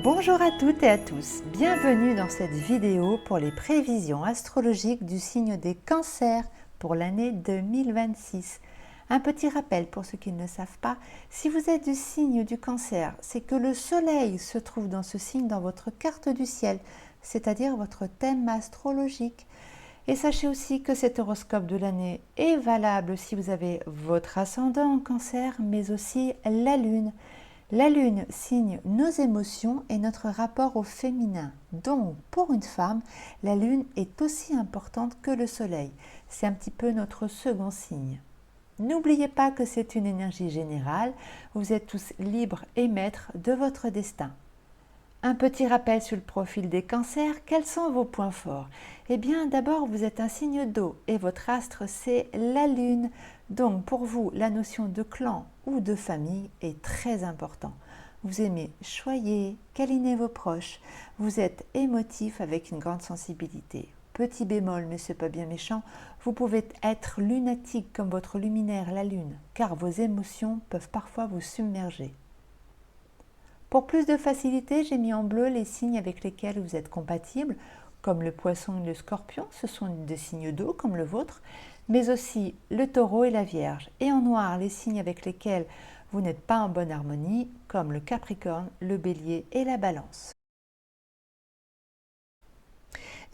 Bonjour à toutes et à tous, bienvenue dans cette vidéo pour les prévisions astrologiques du signe des cancers pour l'année 2026. Un petit rappel pour ceux qui ne le savent pas, si vous êtes du signe du cancer, c'est que le soleil se trouve dans ce signe dans votre carte du ciel, c'est-à-dire votre thème astrologique. Et sachez aussi que cet horoscope de l'année est valable si vous avez votre ascendant en cancer, mais aussi la lune. La lune signe nos émotions et notre rapport au féminin. Donc, pour une femme, la lune est aussi importante que le soleil. C'est un petit peu notre second signe. N'oubliez pas que c'est une énergie générale. Vous êtes tous libres et maîtres de votre destin. Un petit rappel sur le profil des cancers. Quels sont vos points forts? Eh bien, d'abord, vous êtes un signe d'eau et votre astre, c'est la lune. Donc, pour vous, la notion de clan ou de famille est très important. Vous aimez choyer, câliner vos proches. Vous êtes émotif avec une grande sensibilité. Petit bémol, mais c'est pas bien méchant, vous pouvez être lunatique comme votre luminaire, la lune, car vos émotions peuvent parfois vous submerger. Pour plus de facilité, j'ai mis en bleu les signes avec lesquels vous êtes compatibles, comme le poisson et le scorpion, ce sont des signes d'eau comme le vôtre, mais aussi le taureau et la vierge. Et en noir, les signes avec lesquels vous n'êtes pas en bonne harmonie, comme le capricorne, le bélier et la balance.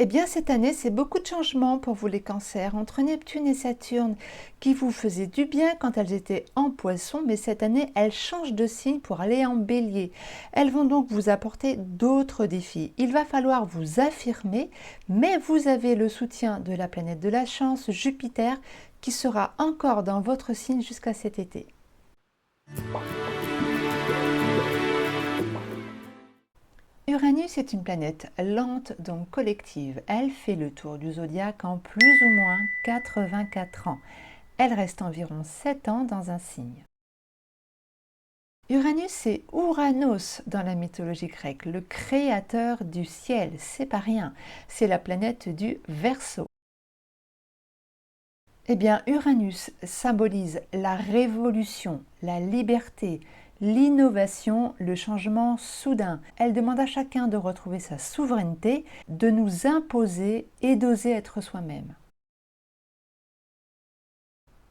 Eh bien, cette année, c'est beaucoup de changements pour vous les cancers, entre Neptune et Saturne, qui vous faisaient du bien quand elles étaient en poisson, mais cette année, elles changent de signe pour aller en bélier. Elles vont donc vous apporter d'autres défis. Il va falloir vous affirmer, mais vous avez le soutien de la planète de la chance, Jupiter, qui sera encore dans votre signe jusqu'à cet été. Uranus est une planète lente, donc collective. Elle fait le tour du zodiaque en plus ou moins 84 ans. Elle reste environ 7 ans dans un signe. Uranus, c'est Ouranos dans la mythologie grecque, le créateur du ciel, c'est pas rien. C'est la planète du Verseau. Eh bien, Uranus symbolise la révolution, la liberté, l'innovation, le changement soudain. Elle demande à chacun de retrouver sa souveraineté, de nous imposer et d'oser être soi-même.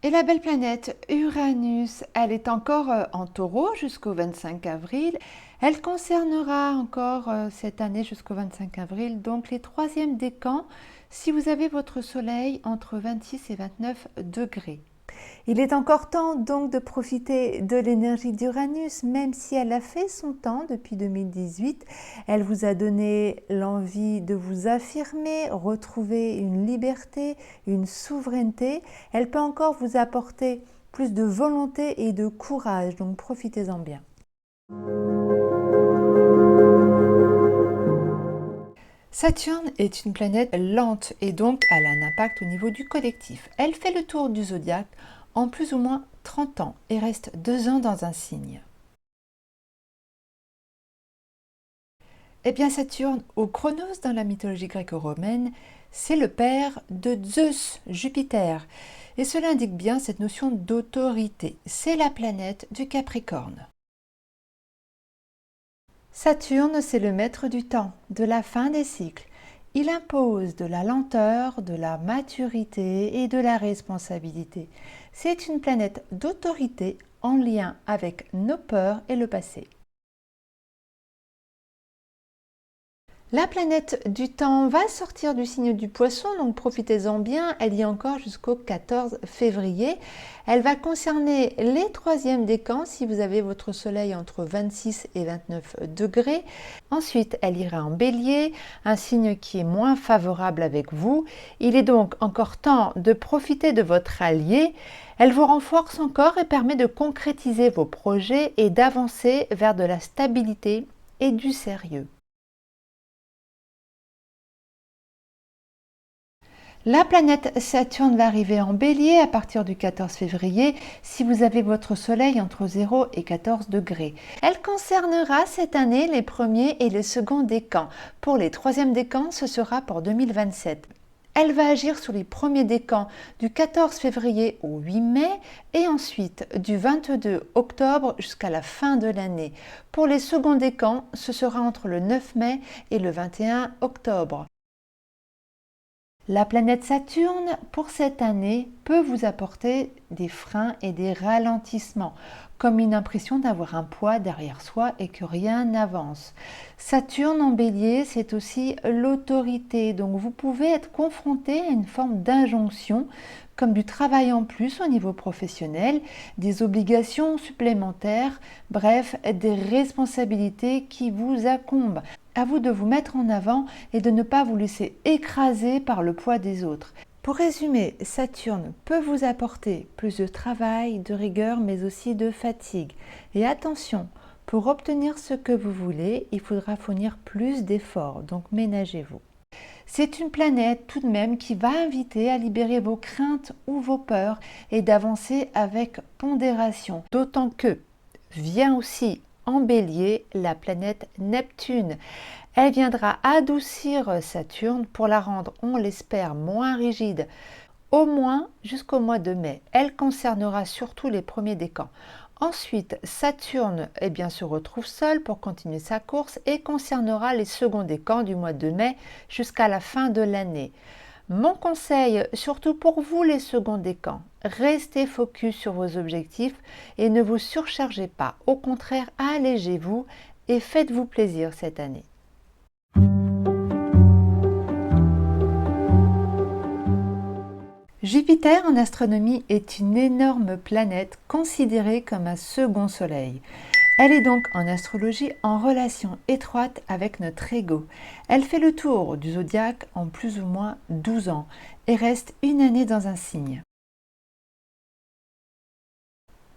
Et la belle planète Uranus, elle est encore en taureau jusqu'au 25 avril. Elle concernera encore cette année jusqu'au 25 avril, donc les troisièmes décans, si vous avez votre soleil entre 26 et 29 degrés. Il est encore temps donc de profiter de l'énergie d'Uranus, même si elle a fait son temps depuis 2018. Elle vous a donné l'envie de vous affirmer, retrouver une liberté, une souveraineté. Elle peut encore vous apporter plus de volonté et de courage, donc profitez-en bien. Saturne est une planète lente et donc elle a un impact au niveau du collectif. Elle fait le tour du zodiaque en plus ou moins 30 ans et reste 2 ans dans un signe. Eh bien Saturne, au Chronos dans la mythologie gréco-romaine, c'est le père de Zeus, Jupiter. Et cela indique bien cette notion d'autorité. C'est la planète du Capricorne. Saturne, c'est le maître du temps, de la fin des cycles. Il impose de la lenteur, de la maturité et de la responsabilité. C'est une planète d'autorité en lien avec nos peurs et le passé. La planète du temps va sortir du signe du poisson, donc profitez-en bien, elle y est encore jusqu'au 14 février. Elle va concerner les troisièmes décans si vous avez votre soleil entre 26 et 29 degrés. Ensuite, elle ira en bélier, un signe qui est moins favorable avec vous. Il est donc encore temps de profiter de votre allié. Elle vous renforce encore et permet de concrétiser vos projets et d'avancer vers de la stabilité et du sérieux. La planète Saturne va arriver en bélier à partir du 14 février si vous avez votre soleil entre 0 et 14 degrés. Elle concernera cette année les premiers et les seconds décans. Pour les troisièmes décans, ce sera pour 2027. Elle va agir sur les premiers décans du 14 février au 8 mai et ensuite du 22 octobre jusqu'à la fin de l'année. Pour les seconds décans, ce sera entre le 9 mai et le 21 octobre. La planète Saturne, pour cette année, peut vous apporter des freins et des ralentissements, comme une impression d'avoir un poids derrière soi et que rien n'avance. Saturne en Bélier, c'est aussi l'autorité, donc vous pouvez être confronté à une forme d'injonction, comme du travail en plus au niveau professionnel, des obligations supplémentaires, bref, des responsabilités qui vous incombent. À vous de vous mettre en avant et de ne pas vous laisser écraser par le poids des autres. Pour résumer, Saturne peut vous apporter plus de travail, de rigueur, mais aussi de fatigue. Et attention, pour obtenir ce que vous voulez, il faudra fournir plus d'efforts, donc ménagez-vous. C'est une planète tout de même qui va inviter à libérer vos craintes ou vos peurs et d'avancer avec pondération. D'autant que vient aussi en Bélier la planète Neptune. Elle viendra adoucir Saturne pour la rendre, on l'espère, moins rigide, au moins jusqu'au mois de mai. Elle concernera surtout les premiers décans. Ensuite, Saturne se retrouve seul pour continuer sa course et concernera les seconds décans du mois de mai jusqu'à la fin de l'année. Mon conseil, surtout pour vous les seconds décans, restez focus sur vos objectifs et ne vous surchargez pas. Au contraire, allégez-vous et faites-vous plaisir cette année. Jupiter en astronomie est une énorme planète considérée comme un second soleil. Elle est donc en astrologie en relation étroite avec notre ego. Elle fait le tour du zodiaque en plus ou moins 12 ans et reste une année dans un signe.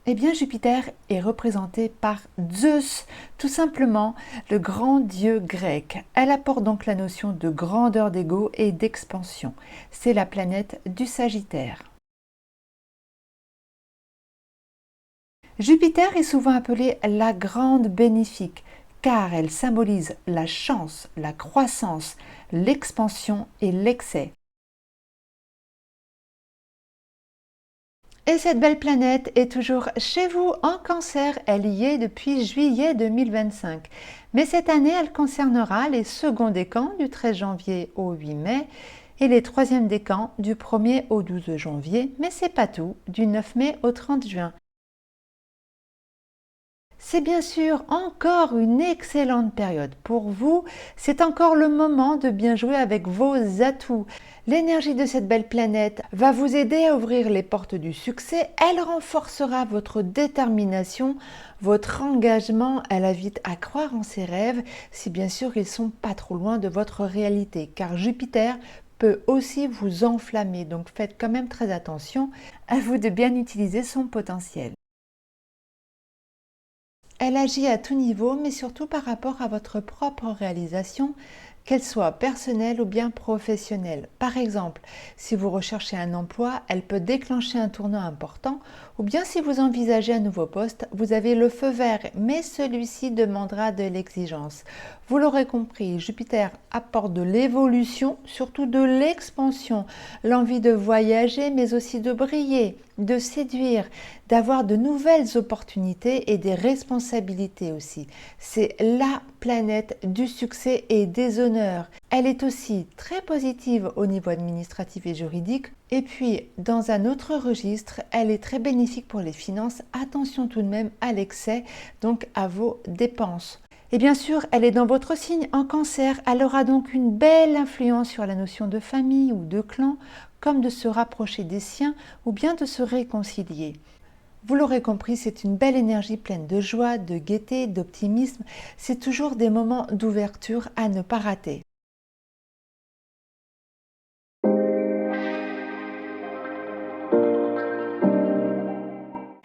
Eh bien, Jupiter est représenté par Zeus, tout simplement le grand dieu grec. Elle apporte donc la notion de grandeur d'ego et d'expansion. C'est la planète du Sagittaire. Jupiter est souvent appelée la grande bénéfique, car elle symbolise la chance, la croissance, l'expansion et l'excès. Et cette belle planète est toujours chez vous en Cancer, elle y est depuis juillet 2025. Mais cette année, elle concernera les seconds décans du 13 janvier au 8 mai et les troisièmes décans du 1er au 12 janvier, mais c'est pas tout, du 9 mai au 30 juin. C'est bien sûr encore une excellente période pour vous. C'est encore le moment de bien jouer avec vos atouts. L'énergie de cette belle planète va vous aider à ouvrir les portes du succès. Elle renforcera votre détermination, votre engagement. Elle invite à croire en ses rêves, si bien sûr ils sont pas trop loin de votre réalité, car Jupiter peut aussi vous enflammer. Donc faites quand même très attention. À vous de bien utiliser son potentiel. Elle agit à tout niveau, mais surtout par rapport à votre propre réalisation, qu'elle soit personnelle ou bien professionnelle. Par exemple, si vous recherchez un emploi, elle peut déclencher un tournant important, ou bien si vous envisagez un nouveau poste, vous avez le feu vert, mais celui-ci demandera de l'exigence. Vous l'aurez compris, Jupiter apporte de l'évolution, surtout de l'expansion, l'envie de voyager, mais aussi de briller, de séduire, d'avoir de nouvelles opportunités et des responsabilités aussi. C'est la planète du succès et des honneurs. Elle est aussi très positive au niveau administratif et juridique. Et puis, dans un autre registre, elle est très bénéfique pour les finances. Attention tout de même à l'excès, donc à vos dépenses. Et bien sûr, elle est dans votre signe en Cancer. Elle aura donc une belle influence sur la notion de famille ou de clan, comme de se rapprocher des siens ou bien de se réconcilier. Vous l'aurez compris, c'est une belle énergie pleine de joie, de gaieté, d'optimisme. C'est toujours des moments d'ouverture à ne pas rater.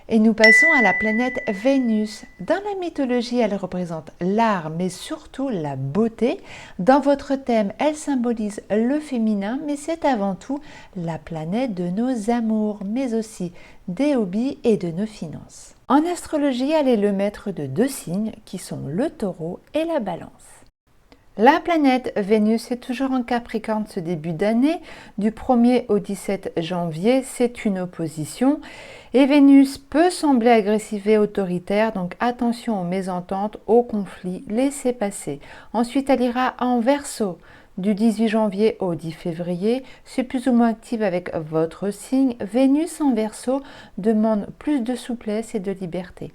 Et nous passons à la planète Vénus. Dans la mythologie, elle représente l'art, mais surtout la beauté. Dans votre thème, elle symbolise le féminin, mais c'est avant tout la planète de nos amours, mais aussi des hobbies et de nos finances. En astrologie, elle est le maître de deux signes qui sont le taureau et la balance. La planète Vénus est toujours en Capricorne ce début d'année. Du 1er au 17 janvier, c'est une opposition. Et Vénus peut sembler agressive et autoritaire, donc attention aux mésententes, aux conflits, laissez passer. Ensuite, elle ira en Verseau. Du 18 janvier au 10 février, c'est plus ou moins active avec votre signe. Vénus en Verseau demande plus de souplesse et de liberté.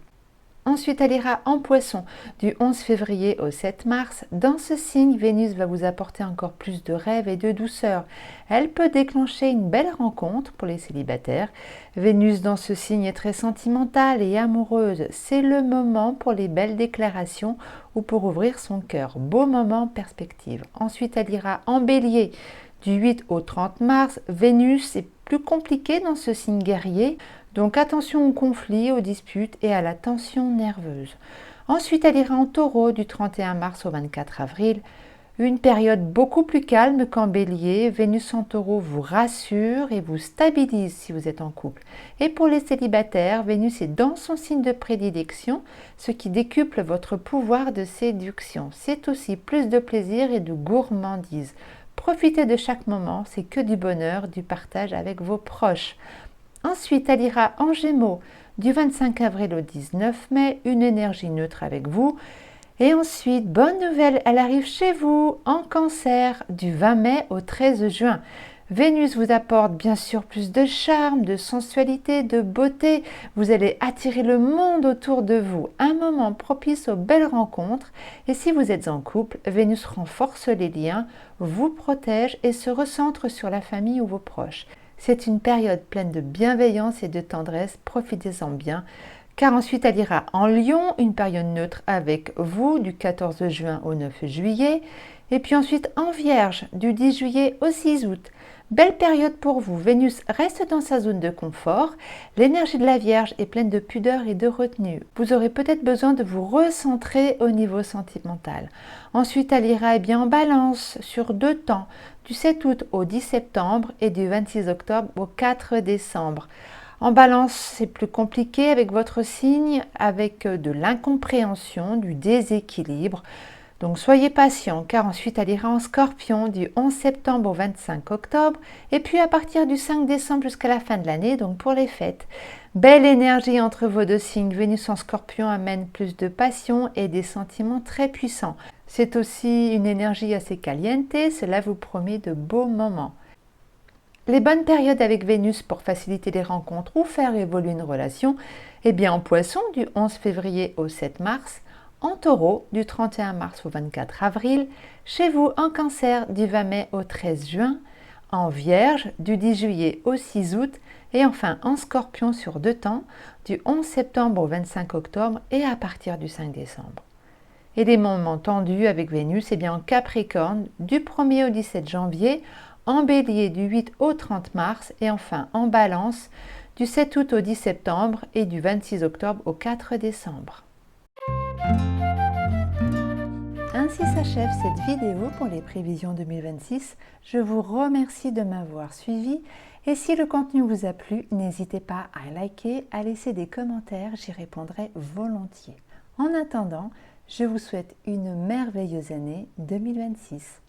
Ensuite, elle ira en Poisson du 11 février au 7 mars. Dans ce signe, Vénus va vous apporter encore plus de rêves et de douceur. Elle peut déclencher une belle rencontre pour les célibataires. Vénus dans ce signe est très sentimentale et amoureuse. C'est le moment pour les belles déclarations ou pour ouvrir son cœur. Beau moment, perspective. Ensuite, elle ira en Bélier. Du 8 au 30 mars, Vénus est plus compliquée dans ce signe guerrier. Donc attention aux conflits, aux disputes et à la tension nerveuse. Ensuite, elle ira en Taureau du 31 mars au 24 avril. Une période beaucoup plus calme qu'en Bélier. Vénus en Taureau vous rassure et vous stabilise si vous êtes en couple. Et pour les célibataires, Vénus est dans son signe de prédilection, ce qui décuple votre pouvoir de séduction. C'est aussi plus de plaisir et de gourmandise. Profitez de chaque moment, c'est que du bonheur, du partage avec vos proches. Ensuite, elle ira en Gémeaux du 25 avril au 19 mai, une énergie neutre avec vous. Et ensuite, bonne nouvelle, elle arrive chez vous en Cancer du 20 mai au 13 juin. Vénus vous apporte bien sûr plus de charme, de sensualité, de beauté. Vous allez attirer le monde autour de vous. Un moment propice aux belles rencontres. Et si vous êtes en couple, Vénus renforce les liens, vous protège et se recentre sur la famille ou vos proches. C'est une période pleine de bienveillance et de tendresse, profitez-en bien, car ensuite elle ira en Lion, une période neutre avec vous du 14 juin au 9 juillet, et puis ensuite en Vierge du 10 juillet au 6 août. Belle période pour vous, Vénus reste dans sa zone de confort, l'énergie de la Vierge est pleine de pudeur et de retenue. Vous aurez peut-être besoin de vous recentrer au niveau sentimental. Ensuite, elle ira en Balance sur 2 temps, du 7 août au 10 septembre et du 26 octobre au 4 décembre. En Balance, c'est plus compliqué avec votre signe, avec de l'incompréhension, du déséquilibre. Donc soyez patient car ensuite elle ira en Scorpion du 11 septembre au 25 octobre et puis à partir du 5 décembre jusqu'à la fin de l'année, donc pour les fêtes. Belle énergie entre vos deux signes. Vénus en Scorpion amène plus de passion et des sentiments très puissants. C'est aussi une énergie assez caliente, cela vous promet de beaux moments. Les bonnes périodes avec Vénus pour faciliter les rencontres ou faire évoluer une relation, en Poisson du 11 février au 7 mars, en Taureau du 31 mars au 24 avril, chez vous en Cancer du 20 mai au 13 juin, en Vierge du 10 juillet au 6 août et enfin en Scorpion sur 2 temps du 11 septembre au 25 octobre et à partir du 5 décembre. Et des moments tendus avec Vénus, en Capricorne du 1er au 17 janvier, en Bélier du 8 au 30 mars et enfin en Balance du 7 août au 10 septembre et du 26 octobre au 4 décembre. Ainsi s'achève cette vidéo pour les prévisions 2026. Je vous remercie de m'avoir suivi et si le contenu vous a plu, n'hésitez pas à liker, à laisser des commentaires, j'y répondrai volontiers. En attendant, je vous souhaite une merveilleuse année 2026.